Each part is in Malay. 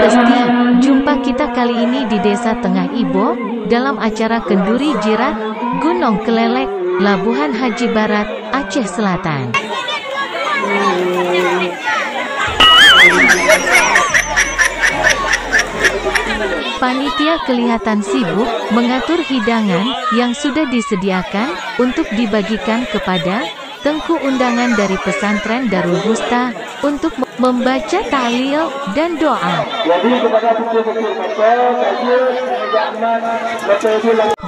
Besti, jumpa kita kali ini di Desa Tengah Ibo, dalam acara Kenduri Jirat, Gunung Kelelek, Labuhan Haji Barat, Aceh Selatan. Panitia kelihatan sibuk mengatur hidangan yang sudah disediakan untuk dibagikan kepada tengku undangan dari pesantren Darul Husta untuk membaca tahlil dan doa.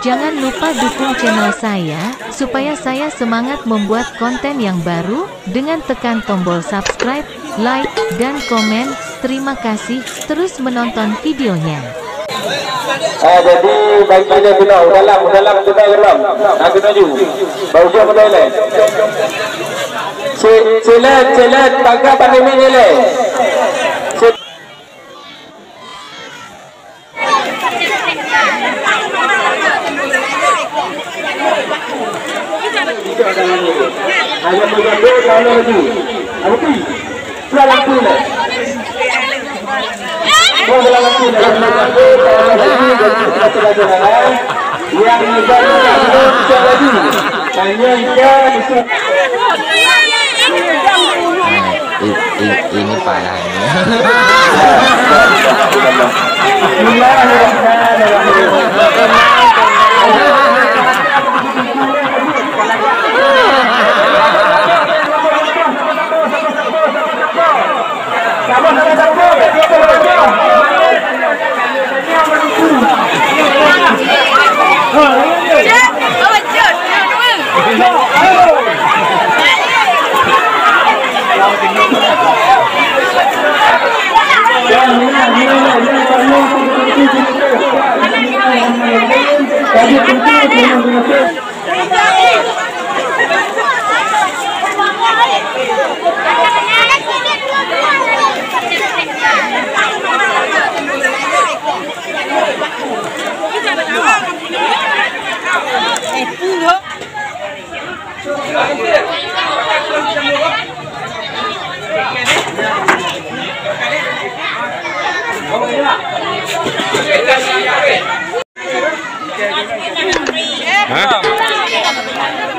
Jangan lupa dukung channel saya supaya saya semangat membuat konten yang baru dengan tekan tombol subscribe, like, dan komen. Terima kasih, terus menonton videonya. Jadi baik-baiknya kita dalam kita geram. Aku maju. Bau dia boleh. Celat pakai pandemi ni le. Ada bergaduh kalau lagi. Apa tu? Pulang tu le. Ini parahnya.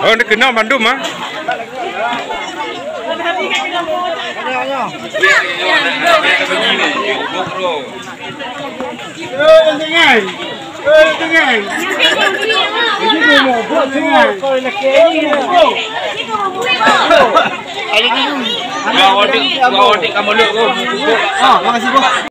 Oh, ini kenal Bandung mah? Makasih, Bu.